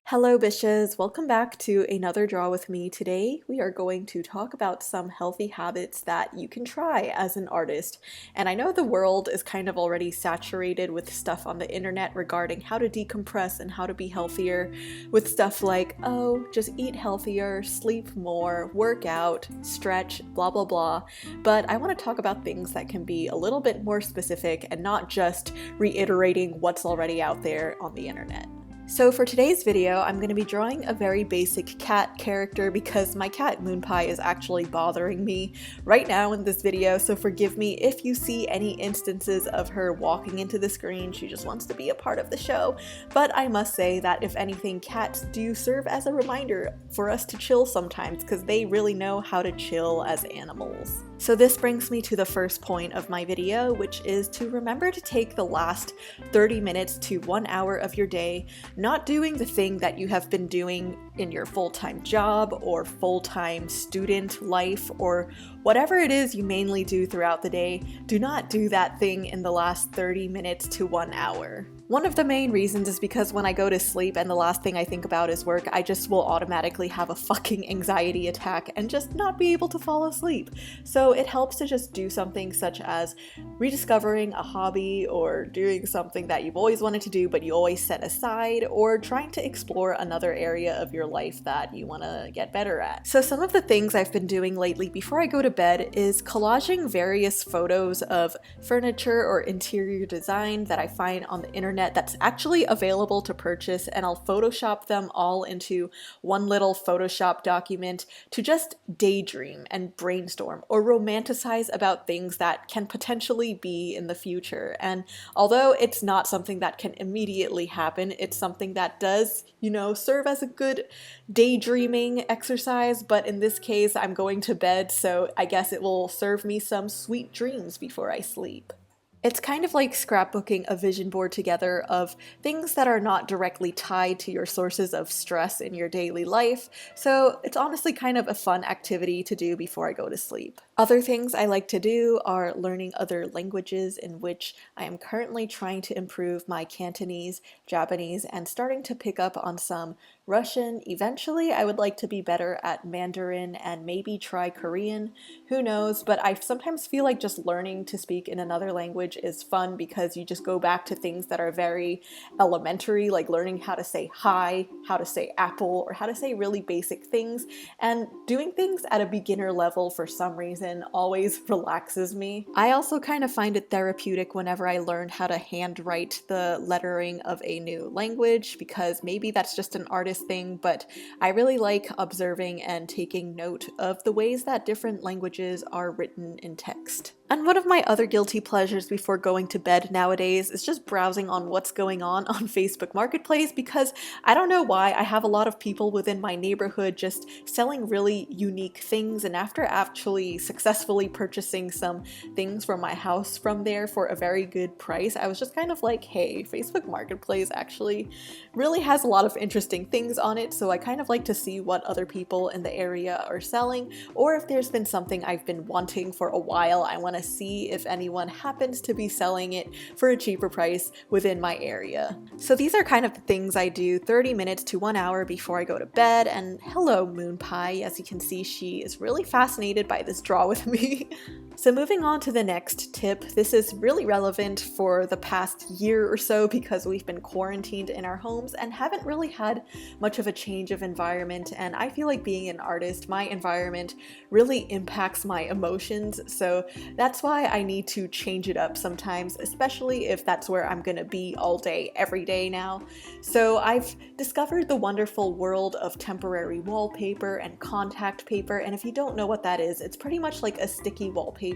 Hello, Bishes. Welcome back to another draw with me. Today, we are going to talk about some healthy habits that you can try as an artist. And I know the world is kind of already saturated with stuff on the internet regarding how to decompress and how to be healthier, with stuff like, oh, just eat healthier, sleep more, work out, stretch, blah, blah, blah. But I want to talk about things that can be a little bit more specific and not just reiterating what's already out there on the internet. So for today's video, I'm going to be drawing a very basic cat character because my cat Moonpie is actually bothering me right now in this video, so forgive me if you see any instances of her walking into the screen. She just wants to be a part of the show. But I must say that if anything, cats do serve as a reminder for us to chill sometimes because they really know how to chill as animals. So this brings me to the first point of my video, which is to remember to take the last 30 minutes to 1 hour of your day not doing the thing that you have been doing in your full-time job or full-time student life or whatever it is you mainly do throughout the day. Do not do that thing in the last 30 minutes to 1 hour. One of the main reasons is because when I go to sleep and the last thing I think about is work, I just will automatically have a fucking anxiety attack and just not be able to fall asleep. So it helps to just do something such as rediscovering a hobby or doing something that you've always wanted to do but you always set aside, or trying to explore another area of your life that you want to get better at. So some of the things I've been doing lately before I go to bed is collaging various photos of furniture or interior design that I find on the internet that's actually available to purchase, and I'll Photoshop them all into one little Photoshop document to just daydream and brainstorm or romanticize about things that can potentially be in the future. And although it's not something that can immediately happen, it's something that does, serve as a good daydreaming exercise. But in this case, I'm going to bed, so I guess it will serve me some sweet dreams before I sleep. It's kind of like scrapbooking a vision board together of things that are not directly tied to your sources of stress in your daily life, so it's honestly kind of a fun activity to do before I go to sleep. Other things I like to do are learning other languages, in which I am currently trying to improve my Cantonese, Japanese, and starting to pick up on some Russian. Eventually, I would like to be better at Mandarin and maybe try Korean. Who knows? But I sometimes feel like just learning to speak in another language is fun because you just go back to things that are very elementary, like learning how to say hi, how to say apple, or how to say really basic things. And doing things at a beginner level for some reason always relaxes me. I also kind of find it therapeutic whenever I learn how to handwrite the lettering of a new language, because maybe that's just an artist thing, but I really like observing and taking note of the ways that different languages are written in text. And one of my other guilty pleasures before going to bed nowadays is just browsing on what's going on Facebook Marketplace, because I don't know why I have a lot of people within my neighborhood just selling really unique things, and after actually successfully purchasing some things for my house from there for a very good price, I was just kind of like, hey, Facebook Marketplace actually really has a lot of interesting things on it, so I kind of like to see what other people in the area are selling, or if there's been something I've been wanting for a while, I want to see if anyone happens to be selling it for a cheaper price within my area. So these are kind of the things I do 30 minutes to 1 hour before I go to bed. And hello, Moonpie. As you can see, she is really fascinated by this draw with me. So moving on to the next tip, this is really relevant for the past year or so because we've been quarantined in our homes and haven't really had much of a change of environment, and I feel like being an artist, my environment really impacts my emotions, so that's why I need to change it up sometimes, especially if that's where I'm gonna be all day, every day now. So I've discovered the wonderful world of temporary wallpaper and contact paper, and if you don't know what that is, it's pretty much like a sticky wallpaper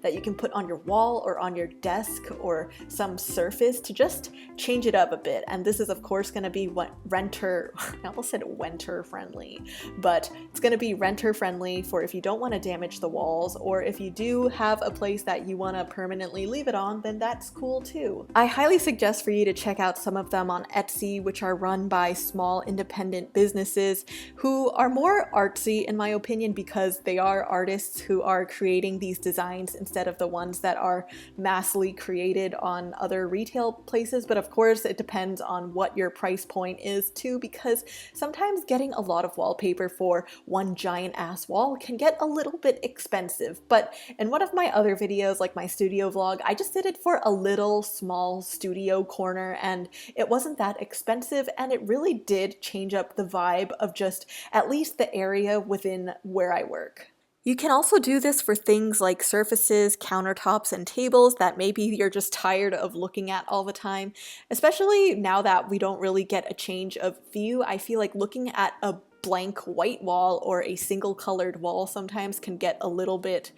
that you can put on your wall or on your desk or some surface to just change it up a bit. And this is of course going to be renter, I almost said winter friendly, but it's going to be renter friendly for if you don't want to damage the walls, or if you do have a place that you want to permanently leave it on, then that's cool too. I highly suggest for you to check out some of them on Etsy, which are run by small independent businesses who are more artsy in my opinion because they are artists who are creating these designs instead of the ones that are massively created on other retail places. But of course, it depends on what your price point is too, because sometimes getting a lot of wallpaper for one giant ass wall can get a little bit expensive. But in one of my other videos, like my studio vlog, I just did it for a little small studio corner and it wasn't that expensive, and it really did change up the vibe of just at least the area within where I work. You can also do this for things like surfaces, countertops, and tables that maybe you're just tired of looking at all the time. Especially now that we don't really get a change of view, I feel like looking at a blank white wall or a single colored wall sometimes can get a little bit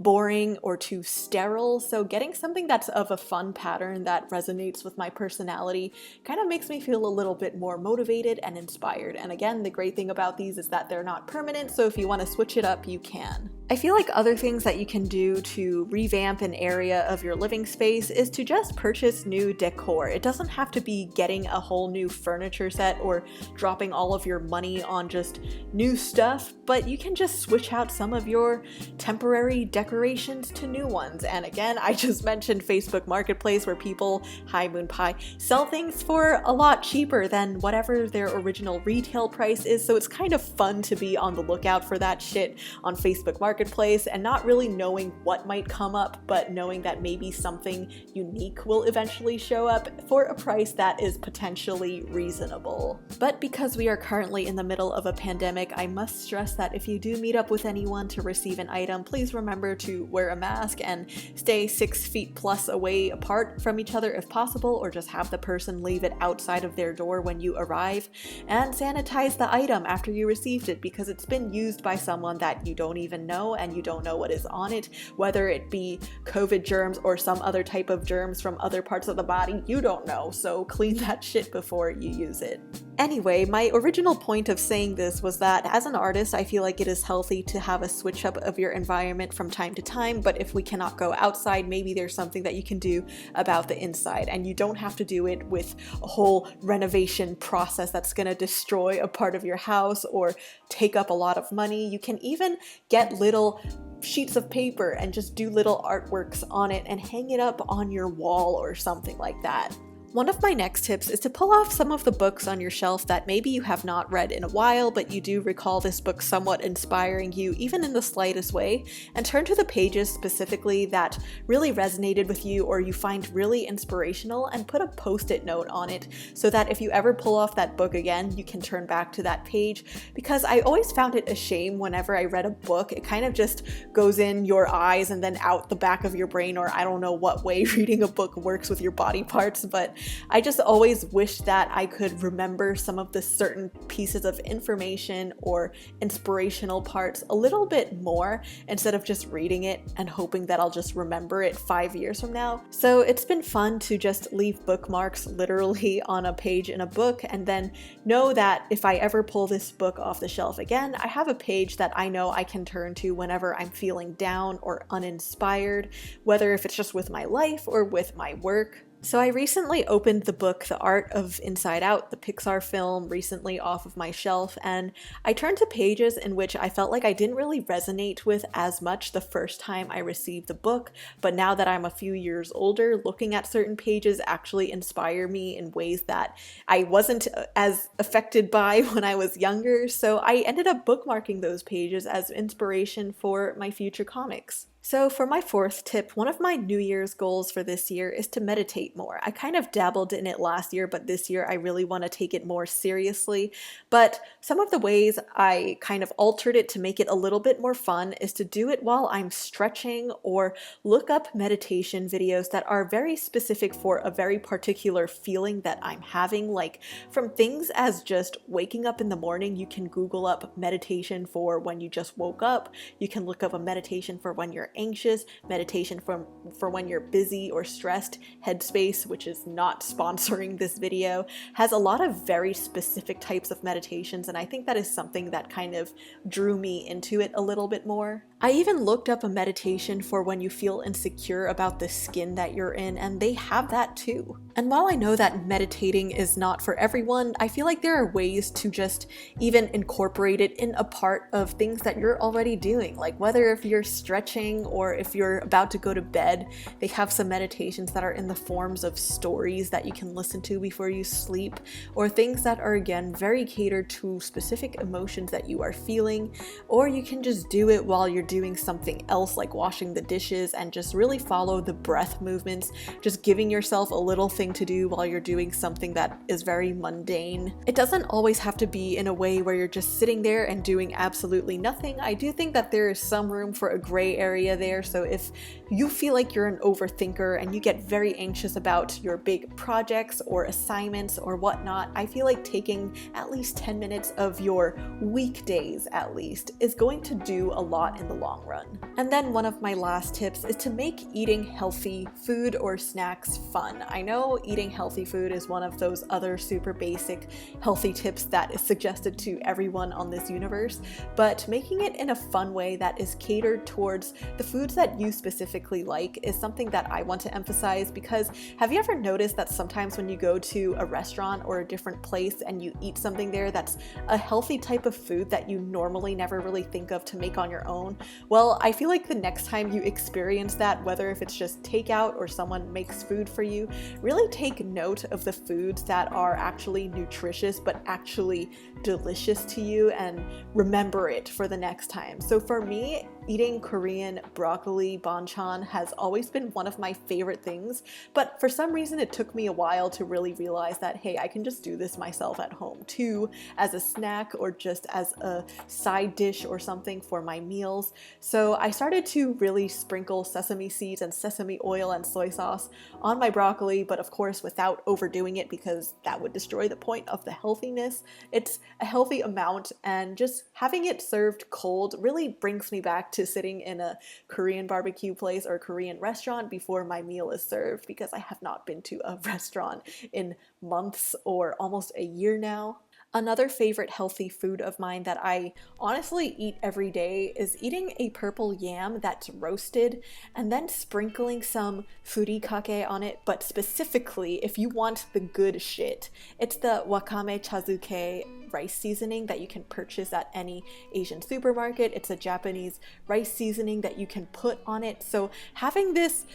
boring or too sterile, so getting something that's of a fun pattern that resonates with my personality kind of makes me feel a little bit more motivated and inspired. And again, the great thing about these is that they're not permanent, so if you want to switch it up, you can. I feel like other things that you can do to revamp an area of your living space is to just purchase new decor. It doesn't have to be getting a whole new furniture set or dropping all of your money on just new stuff, but you can just switch out some of your temporary decorations to new ones. And again, I just mentioned Facebook Marketplace, where people, hi Moon Pie, sell things for a lot cheaper than whatever their original retail price is, so it's kind of fun to be on the lookout for that shit on Facebook Marketplace and not really knowing what might come up, but knowing that maybe something unique will eventually show up for a price that is potentially reasonable. But because we are currently in the middle of a pandemic, I must stress that if you do meet up with anyone to receive an item, please remember to wear a mask and stay 6 feet plus away apart from each other if possible, or just have the person leave it outside of their door when you arrive, and sanitize the item after you received it, because it's been used by someone that you don't even know and you don't know what is on it, whether it be COVID germs or some other type of germs from other parts of the body, you don't know, so clean that shit before you use it. Anyway, my original point of saying this was that as an artist, I feel like it is healthy to have a switch up of your environment from time to time, but if we cannot go outside, maybe there's something that you can do about the inside, and you don't have to do it with a whole renovation process that's gonna destroy a part of your house or take up a lot of money. You can even get little sheets of paper and just do little artworks on it and hang it up on your wall or something like that. One of my next tips is to pull off some of the books on your shelf that maybe you have not read in a while, but you do recall this book somewhat inspiring you, even in the slightest way, and turn to the pages specifically that really resonated with you or you find really inspirational, and put a post-it note on it so that if you ever pull off that book again, you can turn back to that page. Because I always found it a shame whenever I read a book, it kind of just goes in your eyes and then out the back of your brain, or I don't know what way reading a book works with your body parts, but I just always wish that I could remember some of the certain pieces of information or inspirational parts a little bit more, instead of just reading it and hoping that I'll just remember it 5 years from now. So it's been fun to just leave bookmarks literally on a page in a book, and then know that if I ever pull this book off the shelf again, I have a page that I know I can turn to whenever I'm feeling down or uninspired, whether if it's just with my life or with my work. So I recently opened the book The Art of Inside Out, the Pixar film, recently off of my shelf, and I turned to pages in which I felt like I didn't really resonate with as much the first time I received the book, but now that I'm a few years older, looking at certain pages actually inspire me in ways that I wasn't as affected by when I was younger, so I ended up bookmarking those pages as inspiration for my future comics. So for my fourth tip, one of my New Year's goals for this year is to meditate more. I kind of dabbled in it last year, but this year I really want to take it more seriously. But some of the ways I kind of altered it to make it a little bit more fun is to do it while I'm stretching, or look up meditation videos that are very specific for a very particular feeling that I'm having, like from things as just waking up in the morning. You can Google up meditation for when you just woke up. You can look up a meditation for when you're anxious, meditation for when you're busy or stressed. Headspace, which is not sponsoring this video, has a lot of very specific types of meditations, and I think that is something that kind of drew me into it a little bit more. I even looked up a meditation for when you feel insecure about the skin that you're in, and they have that too. And while I know that meditating is not for everyone, I feel like there are ways to just even incorporate it in a part of things that you're already doing. Like whether if you're stretching or if you're about to go to bed, they have some meditations that are in the forms of stories that you can listen to before you sleep, or things that are again very catered to specific emotions that you are feeling, or you can just do it while you're doing something else like washing the dishes and just really follow the breath movements, just giving yourself a little thing to do while you're doing something that is very mundane. It doesn't always have to be in a way where you're just sitting there and doing absolutely nothing. I do think that there is some room for a gray area there, so if you feel like you're an overthinker and you get very anxious about your big projects or assignments or whatnot, I feel like taking at least 10 minutes of your weekdays at least is going to do a lot in the long run. And then one of my last tips is to make eating healthy food or snacks fun. I know eating healthy food is one of those other super basic healthy tips that is suggested to everyone on this universe, but making it in a fun way that is catered towards the foods that you specifically like is something that I want to emphasize, because have you ever noticed that sometimes when you go to a restaurant or a different place and you eat something there that's a healthy type of food that you normally never really think of to make on your own? Well, I feel like the next time you experience that, whether if it's just takeout or someone makes food for you, really take note of the foods that are actually nutritious but actually delicious to you and remember it for the next time. So for me, eating Korean broccoli banchan has always been one of my favorite things, but for some reason it took me a while to really realize that, hey, I can just do this myself at home too, as a snack or just as a side dish or something for my meals. So I started to really sprinkle sesame seeds and sesame oil and soy sauce on my broccoli, but of course without overdoing it because that would destroy the point of the healthiness. It's a healthy amount, and just having it served cold really brings me back to sitting in a Korean barbecue place or Korean restaurant before my meal is served, because I have not been to a restaurant in months or almost a year now. Another favorite healthy food of mine that I honestly eat every day is eating a purple yam that's roasted and then sprinkling some furikake on it, but specifically if you want the good shit, it's the wakame chazuke rice seasoning that you can purchase at any Asian supermarket. It's a Japanese rice seasoning that you can put on it. So having this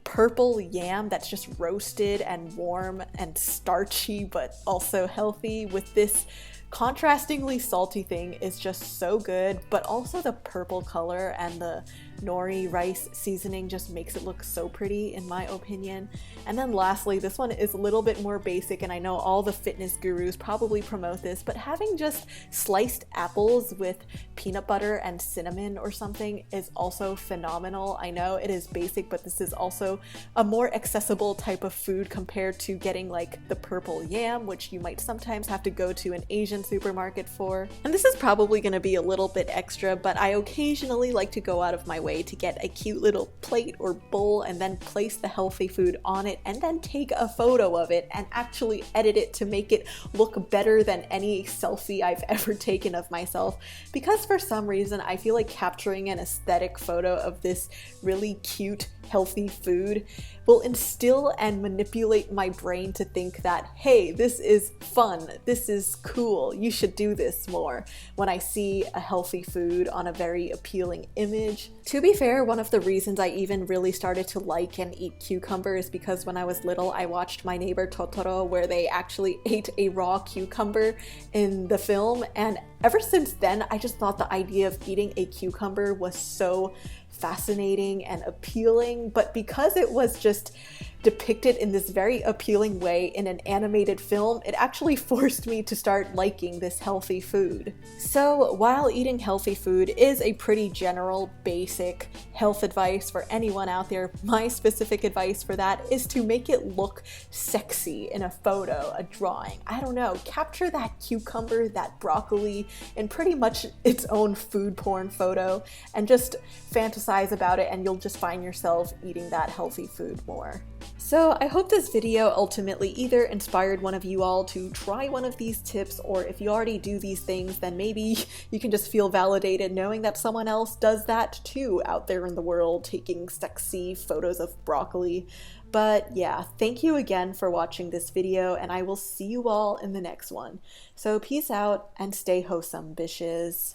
purple yam that's just roasted and warm and starchy but also healthy with this contrastingly salty thing is just so good, but also the purple color and the nori rice seasoning just makes it look so pretty in my opinion. And then lastly, this one is a little bit more basic, and I know all the fitness gurus probably promote this, but having just sliced apples with peanut butter and cinnamon or something is also phenomenal. I know it is basic, but this is also a more accessible type of food compared to getting like the purple yam, which you might sometimes have to go to an Asian supermarket for. And this is probably going to be a little bit extra, but I occasionally like to go out of my way to get a cute little plate or bowl and then place the healthy food on it and then take a photo of it and actually edit it to make it look better than any selfie I've ever taken of myself, because for some reason I feel like capturing an aesthetic photo of this really cute healthy food will instill and manipulate my brain to think that, hey, this is fun, this is cool, you should do this more when I see a healthy food on a very appealing image. To be fair, one of the reasons I even really started to like and eat cucumber is because when I was little I watched My Neighbor Totoro, where they actually ate a raw cucumber in the film, and ever since then I just thought the idea of eating a cucumber was so fascinating and appealing, but because it was just depicted in this very appealing way in an animated film, it actually forced me to start liking this healthy food. So while eating healthy food is a pretty general, basic health advice for anyone out there, my specific advice for that is to make it look sexy in a photo, a drawing. I don't know, capture that cucumber, that broccoli, in pretty much its own food porn photo and just fantasize about it, and you'll just find yourself eating that healthy food more. So I hope this video ultimately either inspired one of you all to try one of these tips, or if you already do these things, then maybe you can just feel validated knowing that someone else does that too out there in the world, taking sexy photos of broccoli. But yeah, thank you again for watching this video, and I will see you all in the next one. So peace out and stay wholesome, bitches.